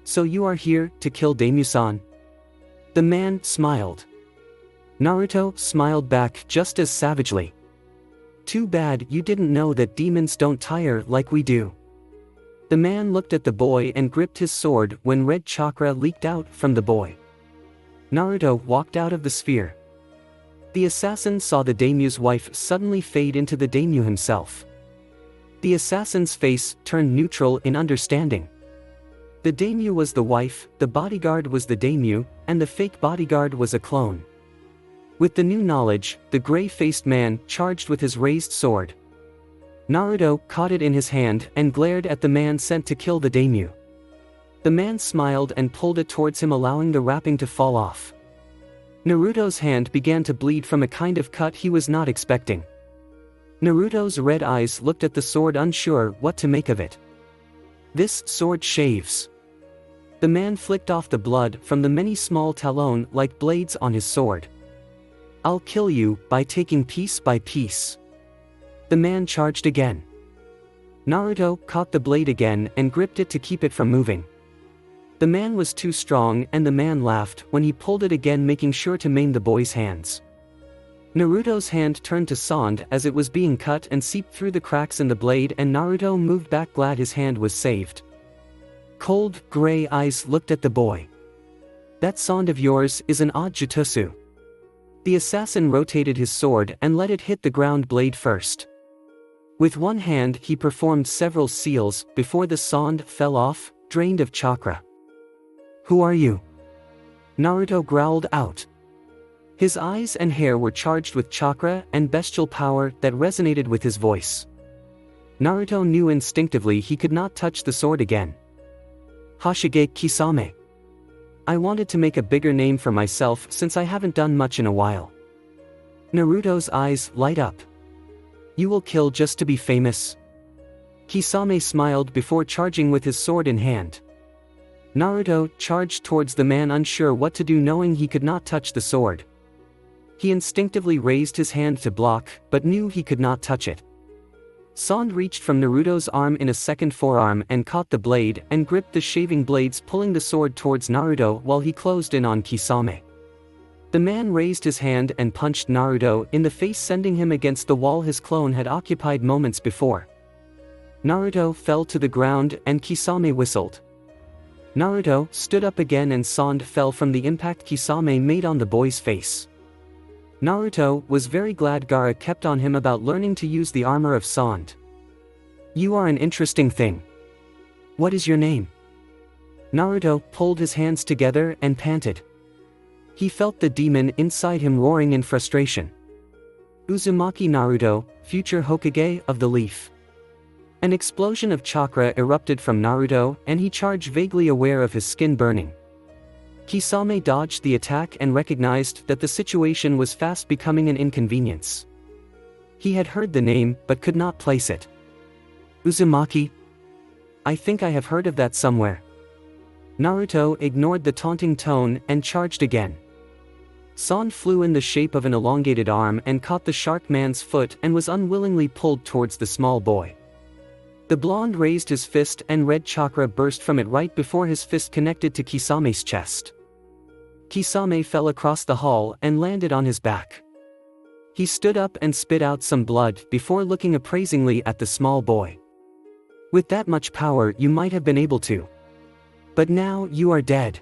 Speaker 1: So you are here to kill daimyo-san?" The man smiled. Naruto smiled back just as savagely. "Too bad you didn't know that demons don't tire like we do." The man looked at the boy and gripped his sword when red chakra leaked out from the boy. Naruto walked out of the sphere. The assassin saw the daimyo's wife suddenly fade into the daimyo himself. The assassin's face turned neutral in understanding. The daimyo was the wife, the bodyguard was the daimyo, and the fake bodyguard was a clone. With the new knowledge, the gray-faced man charged with his raised sword. Naruto caught it in his hand and glared at the man sent to kill the daimyo. The man smiled and pulled it towards him, allowing the wrapping to fall off. Naruto's hand began to bleed from a kind of cut he was not expecting. Naruto's red eyes looked at the sword, unsure what to make of it. "This sword shaves." The man flicked off the blood from the many small talon-like blades on his sword. "I'll kill you by taking piece by piece." The man charged again. Naruto caught the blade again and gripped it to keep it from moving. The man was too strong, and the man laughed when he pulled it again, making sure to maim the boy's hands. Naruto's hand turned to sand as it was being cut and seeped through the cracks in the blade, and Naruto moved back, glad his hand was saved. Cold, gray eyes looked at the boy. "That sand of yours is an odd jutsu." The assassin rotated his sword and let it hit the ground blade first. With one hand he performed several seals before the sand fell off, drained of chakra. "Who are you?" Naruto growled out. His eyes and hair were charged with chakra and bestial power that resonated with his voice. Naruto knew instinctively he could not touch the sword again. Hashige Kisame. I wanted to make a bigger name for myself since I haven't done much in a while. Naruto's eyes light up. You will kill just to be famous? Kisame smiled before charging with his sword in hand. Naruto charged towards the man, unsure what to do, knowing he could not touch the sword. He instinctively raised his hand to block, but knew he could not touch it. Sand reached from Naruto's arm in a second forearm and caught the blade and gripped the shaving blades, pulling the sword towards Naruto while he closed in on Kisame. The man raised his hand and punched Naruto in the face, sending him against the wall his clone had occupied moments before. Naruto fell to the ground and Kisame whistled. Naruto stood up again and Sand fell from the impact Kisame made on the boy's face. Naruto was very glad Gaara kept on him about learning to use the armor of Sand. You are an interesting thing. What is your name? Naruto pulled his hands together and panted. He felt the demon inside him roaring in frustration. Uzumaki Naruto, future Hokage of the Leaf. An explosion of chakra erupted from Naruto and he charged, vaguely aware of his skin burning. Kisame dodged the attack and recognized that the situation was fast becoming an inconvenience. He had heard the name but could not place it. Uzumaki? I think I have heard of that somewhere. Naruto ignored the taunting tone and charged again. Sand flew in the shape of an elongated arm and caught the shark man's foot and was unwillingly pulled towards the small boy. The blonde raised his fist and red chakra burst from it right before his fist connected to Kisame's chest. Kisame fell across the hall and landed on his back. He stood up and spit out some blood before looking appraisingly at the small boy. With that much power you might have been able to. But now you are dead.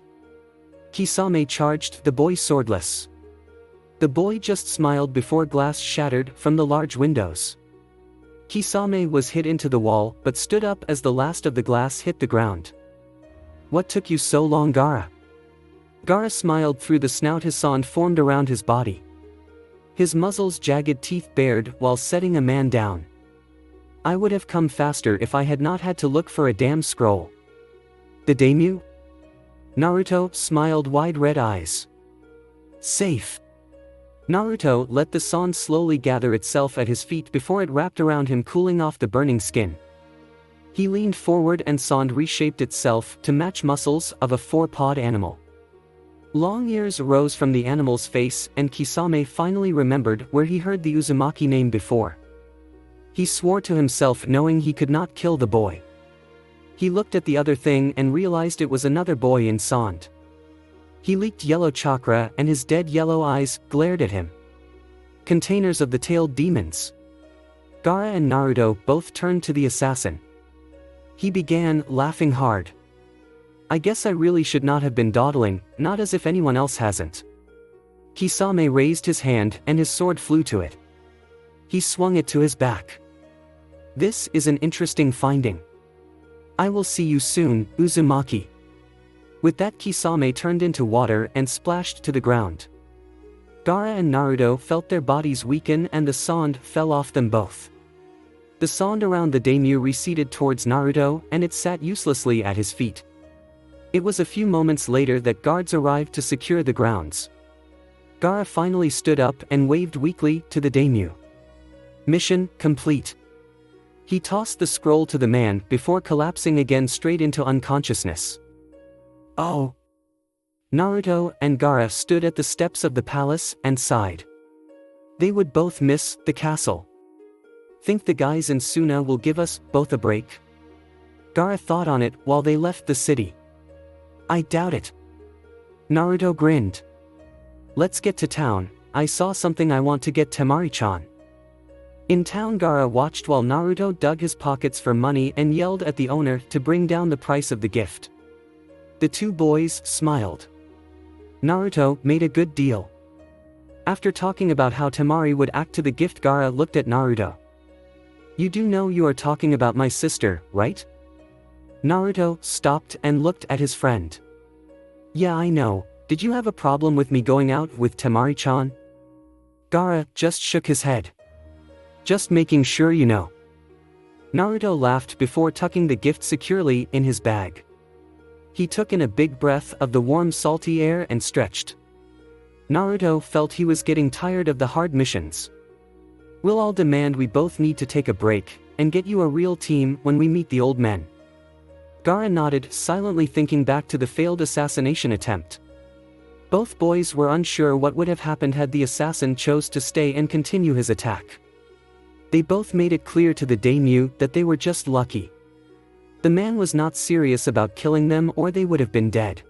Speaker 1: Kisame charged the boy swordless. The boy just smiled before glass shattered from the large windows. Kisame was hit into the wall but stood up as the last of the glass hit the ground. What took you so long, Gaara? Gaara smiled through the snout his sand formed around his body. His muzzle's jagged teeth bared while setting a man down. I would have come faster if I had not had to look for a damn scroll. The daimyo? Naruto smiled, wide red eyes. Safe. Naruto let the sand slowly gather itself at his feet before it wrapped around him, cooling off the burning skin. He leaned forward and sand reshaped itself to match muscles of a four-pawed animal. Long ears rose from the animal's face and Kisame finally remembered where he heard the Uzumaki name before. He swore to himself, knowing he could not kill the boy. He looked at the other thing and realized it was another boy in sand. He leaked yellow chakra and his dead yellow eyes glared at him. Containers of the tailed demons. Gaara and Naruto both turned to the assassin. He began laughing hard. I guess I really should not have been dawdling, not as if anyone else hasn't. Kisame raised his hand and his sword flew to it. He swung it to his back. This is an interesting finding. I will see you soon, Uzumaki. With that, Kisame turned into water and splashed to the ground. Gaara and Naruto felt their bodies weaken and the sand fell off them both. The sand around the daimyo receded towards Naruto and it sat uselessly at his feet. It was a few moments later that guards arrived to secure the grounds. Gaara finally stood up and waved weakly to the daimyo. Mission complete. He tossed the scroll to the man before collapsing again straight into unconsciousness. Oh! Naruto and Gaara stood at the steps of the palace and sighed. They would both miss the castle. Think the guys in Suna will give us both a break? Gaara thought on it while they left the city. I doubt it. Naruto grinned. Let's get to town, I saw something I want to get Temari-chan. In town, Gaara watched while Naruto dug his pockets for money and yelled at the owner to bring down the price of the gift. The two boys smiled. Naruto made a good deal. After talking about how Temari would act to the gift, Gaara looked at Naruto. You do know you are talking about my sister, right? Naruto stopped and looked at his friend. Yeah, I know. Did you have a problem with me going out with Temari-chan? Gaara just shook his head. Just making sure you know. Naruto laughed before tucking the gift securely in his bag. He took in a big breath of the warm salty air and stretched. Naruto felt he was getting tired of the hard missions. "We'll all demand we both need to take a break, and get you a real team when we meet the old men." Gaara nodded, silently thinking back to the failed assassination attempt. Both boys were unsure what would have happened had the assassin chose to stay and continue his attack. They both made it clear to the daimyo that they were just lucky. The man was not serious about killing them, or they would have been dead.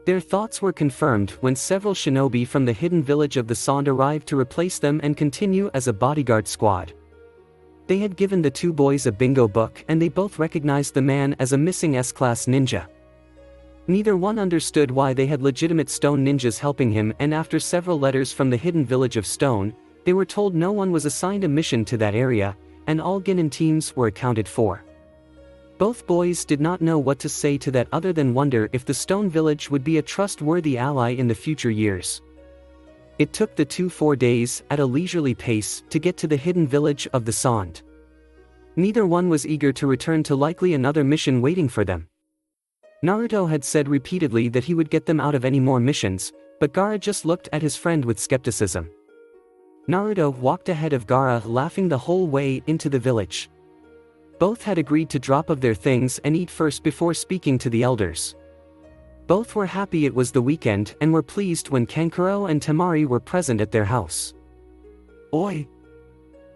Speaker 1: Their thoughts were confirmed when several shinobi from the hidden village of the Sand arrived to replace them and continue as a bodyguard squad. They had given the two boys a bingo book, and they both recognized the man as a missing S-class ninja. Neither one understood why they had legitimate stone ninjas helping him, and after several letters from the hidden village of stone, they were told no one was assigned a mission to that area, and all Genin teams were accounted for. Both boys did not know what to say to that other than wonder if the stone village would be a trustworthy ally in the future years. It took the two 4 days, at a leisurely pace, to get to the hidden village of the Sand. Neither one was eager to return to likely another mission waiting for them. Naruto had said repeatedly that he would get them out of any more missions, but Gaara just looked at his friend with skepticism. Naruto walked ahead of Gaara, laughing the whole way into the village. Both had agreed to drop of their things and eat first before speaking to the elders. Both were happy it was the weekend and were pleased when Kankuro and Temari were present at their house. "Oi!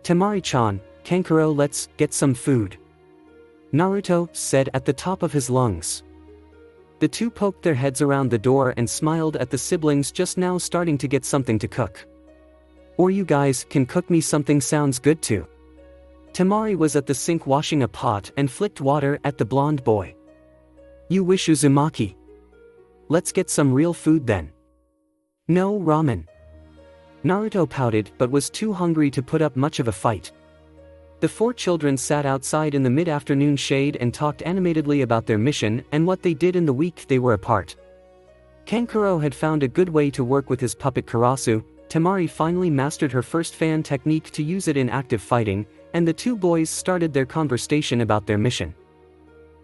Speaker 1: Temari-chan, Kankuro, let's get some food," Naruto said at the top of his lungs. The two poked their heads around the door and smiled at the siblings just now starting to get something to cook. "Or you guys can cook me something sounds good too." Temari was at the sink washing a pot and flicked water at the blonde boy. "You wish Uzumaki? Let's get some real food then." "No ramen." Naruto pouted but was too hungry to put up much of a fight. The four children sat outside in the mid-afternoon shade and talked animatedly about their mission and what they did in the week they were apart. Kankuro had found a good way to work with his puppet Karasu. Temari finally mastered her first fan technique to use it in active fighting, and the two boys started their conversation about their mission.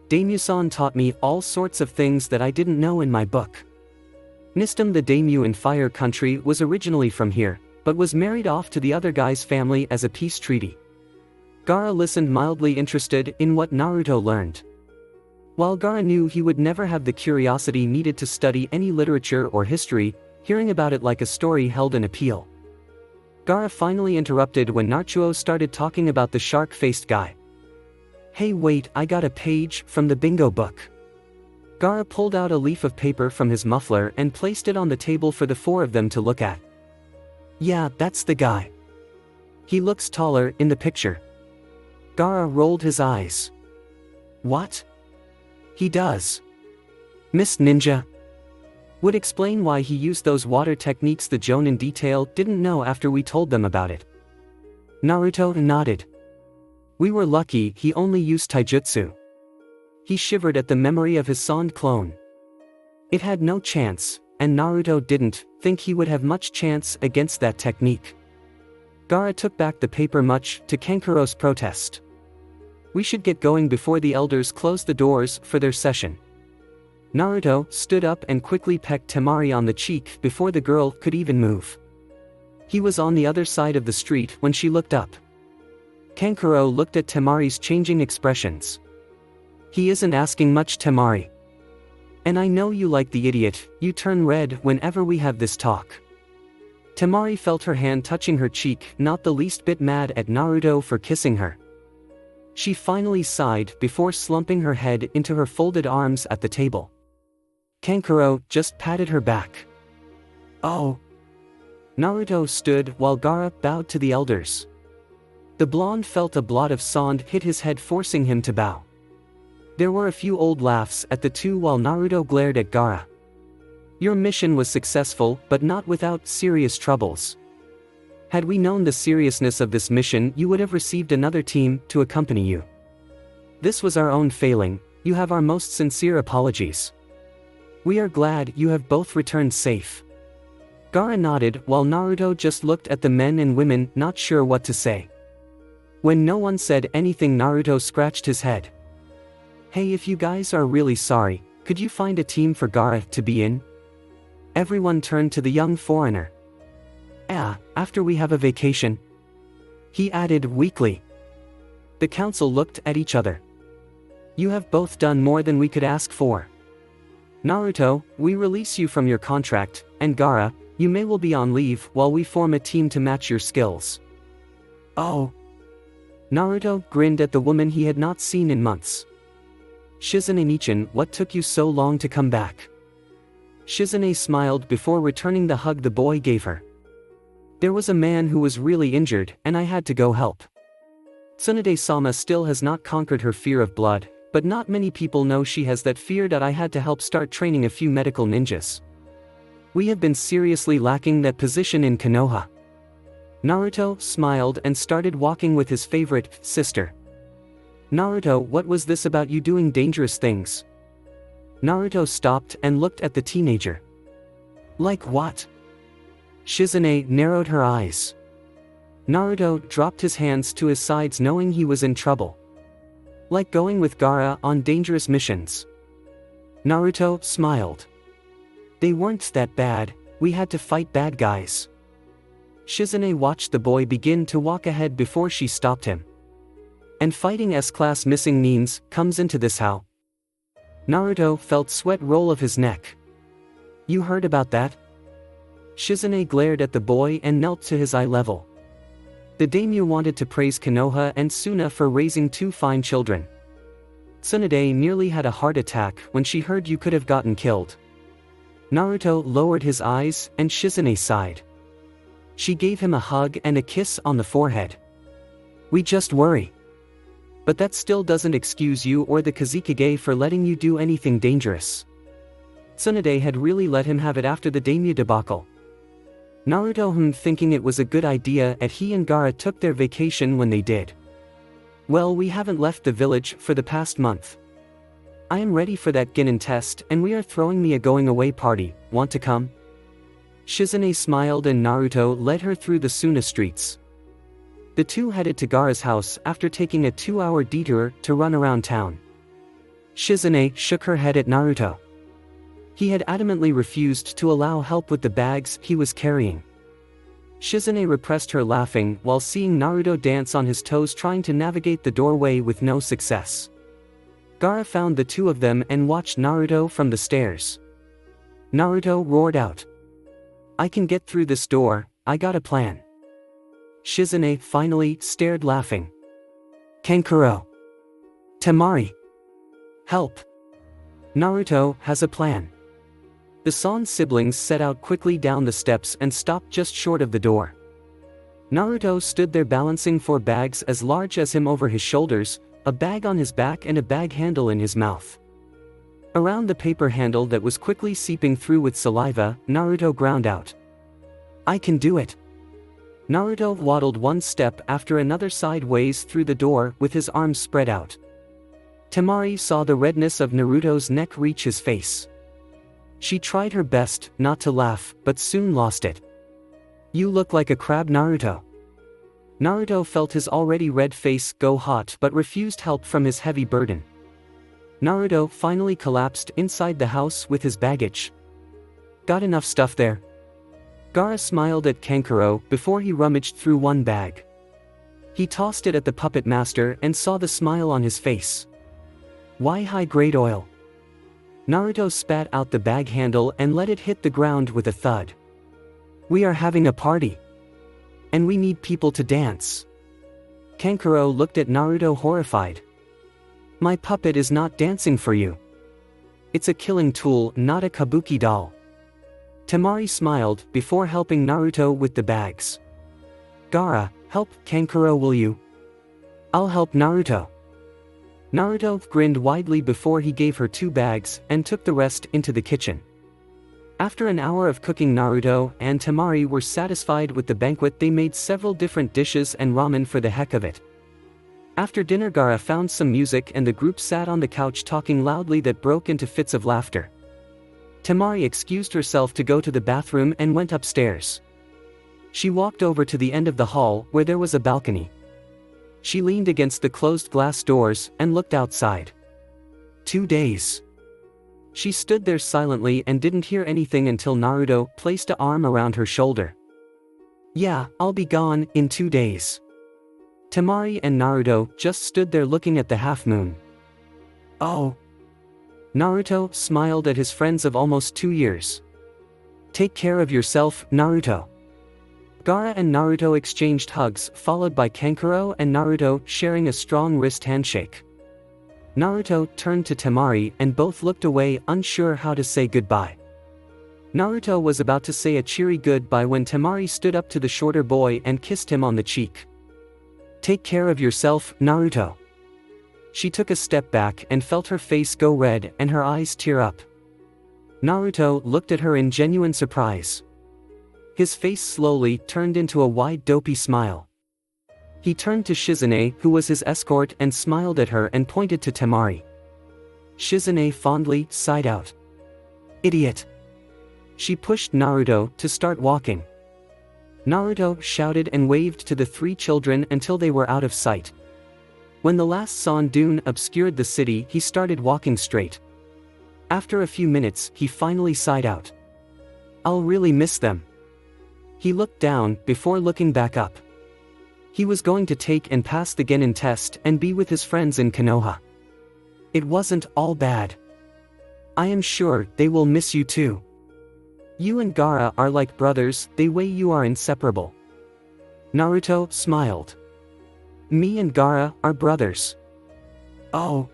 Speaker 1: "Daimyo-san taught me all sorts of things that I didn't know in my book. Nistum, the daimyo in Fire Country, was originally from here, but was married off to the other guy's family as a peace treaty." Gaara listened, mildly interested in what Naruto learned. While Gaara knew he would never have the curiosity needed to study any literature or history, hearing about it like a story held an appeal. Gaara finally interrupted when Naruto started talking about the shark-faced guy. "Hey wait, I got a page from the bingo book." Gaara pulled out a leaf of paper from his muffler and placed it on the table for the four of them to look at. "Yeah, that's the guy. He looks taller in the picture." Gaara rolled his eyes. "What? He does. Miss Ninja?" Would explain why he used those water techniques the Jonin detail didn't know after we told them about it. Naruto nodded. "We were lucky he only used taijutsu." He shivered at the memory of his Sand clone. It had no chance, and Naruto didn't think he would have much chance against that technique. Gaara took back the paper much to Kankuro's protest. "We should get going before the elders close the doors for their session." Naruto stood up and quickly pecked Temari on the cheek before the girl could even move. He was on the other side of the street when she looked up. Kankuro looked at Temari's changing expressions. "He isn't asking much, Temari. And I know you like the idiot, you turn red whenever we have this talk." Temari felt her hand touching her cheek, not the least bit mad at Naruto for kissing her. She finally sighed before slumping her head into her folded arms at the table. Kankuro just patted her back. "Oh." Naruto stood while Gaara bowed to the elders. The blonde felt a blot of sand hit his head, forcing him to bow. There were a few old laughs at the two while Naruto glared at Gaara. "Your mission was successful, but not without serious troubles. Had we known the seriousness of this mission, you would have received another team to accompany you. This was our own failing, you have our most sincere apologies. We are glad you have both returned safe." Gaara nodded while Naruto just looked at the men and women, not sure what to say. When no one said anything, Naruto scratched his head. "Hey, if you guys are really sorry, Could you find a team for Gaara to be in? Everyone turned to the young foreigner. After we have a vacation, he added weakly. The council looked at each other. You have both done more than we could ask for. Naruto, we release you from your contract, and Gaara, you may well be on leave while we form a team to match your skills. Oh. Naruto grinned at the woman he had not seen in months. Shizune-nichan, what took you so long to come back? Shizune smiled before returning the hug the boy gave her. There was a man who was really injured, and I had to go help. Tsunade-sama still has not conquered her fear of blood, but not many people know she has that fear that I had to help start training a few medical ninjas. We have been seriously lacking that position in Konoha. Naruto smiled and started walking with his favorite sister. Naruto, what was this about you doing dangerous things? Naruto stopped and looked at the teenager. Like what? Shizune narrowed her eyes. Naruto dropped his hands to his sides knowing he was in trouble. Like going with Gaara on dangerous missions. Naruto smiled. They weren't that bad, we had to fight bad guys. Shizune watched the boy begin to walk ahead before she stopped him. And fighting S-class missing means comes into this how? Naruto felt sweat roll of his neck. You heard about that? Shizune glared at the boy and knelt to his eye level. The daimyo wanted to praise Konoha and Suna for raising two fine children. Tsunade nearly had a heart attack when she heard you could have gotten killed. Naruto lowered his eyes and Shizune sighed. She gave him a hug and a kiss on the forehead. We just worry. But that still doesn't excuse you or the Kazekage for letting you do anything dangerous. Tsunade had really let him have it after the daimyo debacle. Naruto thinking it was a good idea that he and Gaara took their vacation when they did. Well, we haven't left the village for the past month. I am ready for that Ginin test and we are throwing me a going away party, want to come? Shizune smiled and Naruto led her through the Suna streets. The two headed to Gaara's house after taking a 2-hour detour to run around town. Shizune shook her head at Naruto. He had adamantly refused to allow help with the bags he was carrying. Shizune repressed her laughing while seeing Naruto dance on his toes trying to navigate the doorway with no success. Gaara found the two of them and watched Naruto from the stairs. Naruto roared out. I can get through this door, I got a plan. Shizune finally stared laughing. Kankuro. Temari. Help. Naruto has a plan. The San siblings set out quickly down the steps and stopped just short of the door. Naruto stood there balancing 4 bags as large as him over his shoulders, a bag on his back and a bag handle in his mouth. Around the paper handle that was quickly seeping through with saliva, Naruto ground out. I can do it. Naruto waddled 1 step after another sideways through the door with his arms spread out. Temari saw the redness of Naruto's neck reach his face. She tried her best not to laugh, but soon lost it. You look like a crab, Naruto. Naruto felt his already red face go hot but refused help from his heavy burden. Naruto finally collapsed inside the house with his baggage. Got enough stuff there? Gaara smiled at Kankuro before he rummaged through 1 bag. He tossed it at the puppet master and saw the smile on his face. Why high-grade oil? Naruto spat out the bag handle and let it hit the ground with a thud. We are having a party. And we need people to dance. Kankuro looked at Naruto horrified. My puppet is not dancing for you. It's a killing tool, not a kabuki doll. Temari smiled before helping Naruto with the bags. Gaara, help Kankuro, will you? I'll help Naruto. Naruto grinned widely before he gave her 2 bags and took the rest into the kitchen. After an hour of cooking, Naruto and Temari were satisfied with the banquet. They made several different dishes and ramen for the heck of it. After dinner, Gaara found some music and the group sat on the couch talking loudly that broke into fits of laughter. Temari excused herself to go to the bathroom and went upstairs. She walked over to the end of the hall where there was a balcony. She leaned against the closed glass doors and looked outside. 2 days. She stood there silently and didn't hear anything until Naruto placed an arm around her shoulder. Yeah, I'll be gone in 2 days. Temari and Naruto just stood there looking at the half-moon. Oh. Naruto smiled at his friends of almost 2 years. Take care of yourself, Naruto. Gaara and Naruto exchanged hugs, followed by Kankuro and Naruto sharing a strong wrist handshake. Naruto turned to Temari and both looked away, unsure how to say goodbye. Naruto was about to say a cheery goodbye when Temari stood up to the shorter boy and kissed him on the cheek. Take care of yourself, Naruto. She took a step back and felt her face go red and her eyes tear up. Naruto looked at her in genuine surprise. His face slowly turned into a wide dopey smile. He turned to Shizune, who was his escort, and smiled at her and pointed to Temari. Shizune fondly sighed out. Idiot. She pushed Naruto to start walking. Naruto shouted and waved to the 3 children until they were out of sight. When the last sand dune obscured the city, he started walking straight. After a few minutes, he finally sighed out. I'll really miss them. He looked down before looking back up. He was going to take and pass the Genin test and be with his friends in Konoha. It wasn't all bad. I am sure they will miss you too. You and Gaara are like brothers, the way you are inseparable. Naruto smiled. Me and Gaara are brothers. Oh.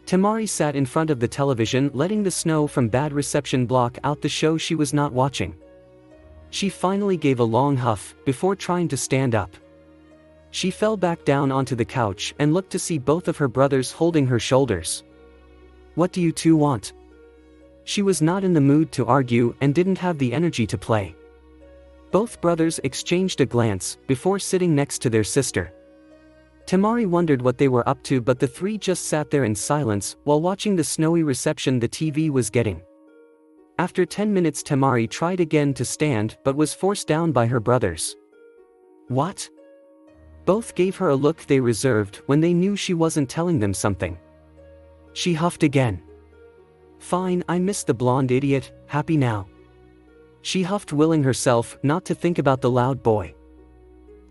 Speaker 1: Temari sat in front of the television, letting the snow from bad reception block out the show she was not watching. She finally gave a long huff before trying to stand up. She fell back down onto the couch and looked to see both of her brothers holding her shoulders. What do you two want? She was not in the mood to argue and didn't have the energy to play. Both brothers exchanged a glance before sitting next to their sister. Temari wondered what they were up to, but the 3 just sat there in silence while watching the snowy reception the TV was getting. After 10 minutes, Temari tried again to stand but was forced down by her brothers. What? Both gave her a look they reserved when they knew she wasn't telling them something. She huffed again. Fine, I miss the blonde idiot, happy now. She huffed, willing herself not to think about the loud boy.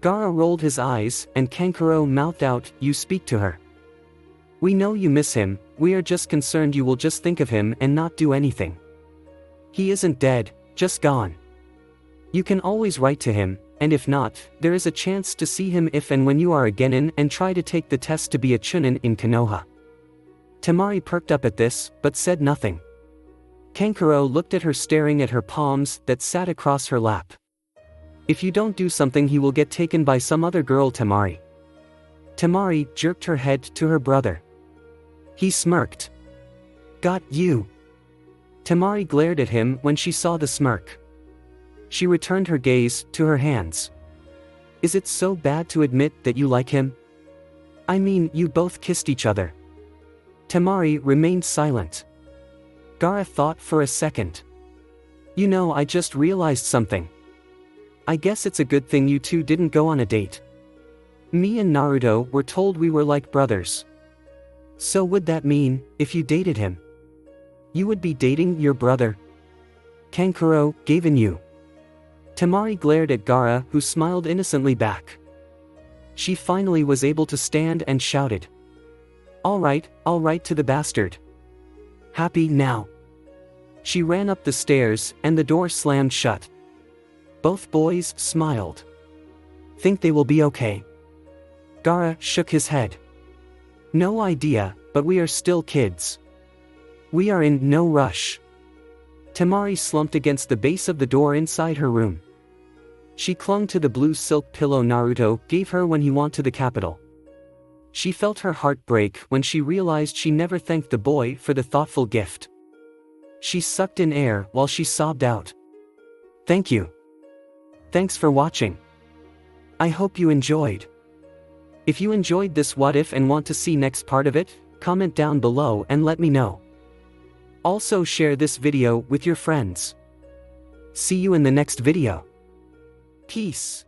Speaker 1: Gaara rolled his eyes and Kankuro mouthed out, you speak to her. We know you miss him, we are just concerned you will just think of him and not do anything. He isn't dead, just gone. You can always write to him, and if not, there is a chance to see him if and when you are a Genin and try to take the test to be a Chunin in Konoha. Temari perked up at this, but said nothing. Kankuro looked at her, staring at her palms that sat across her lap. If you don't do something, he will get taken by some other girl, Temari. Temari jerked her head to her brother. He smirked. Got you. Temari glared at him when she saw the smirk. She returned her gaze to her hands. Is it so bad to admit that you like him? I mean, you both kissed each other. Temari remained silent. Gaara thought for a second. You know, I just realized something. I guess it's a good thing you two didn't go on a date. Me and Naruto were told we were like brothers. So would that mean, if you dated him, you would be dating your brother? Kankuro, given you. Temari glared at Gaara, who smiled innocently back. She finally was able to stand and shouted. All right, I'll write to the bastard. Happy now. She ran up the stairs and the door slammed shut. Both boys smiled. Think they will be okay? Gaara shook his head. No idea, but we are still kids. We are in no rush. Temari slumped against the base of the door inside her room. She clung to the blue silk pillow Naruto gave her when he went to the capital. She felt her heart break when she realized she never thanked the boy for the thoughtful gift. She sucked in air while she sobbed out. Thank you. Thanks for watching. I hope you enjoyed. If you enjoyed this what if and want to see next part of it, comment down below and let me know. Also share this video with your friends. See you in the next video. Peace.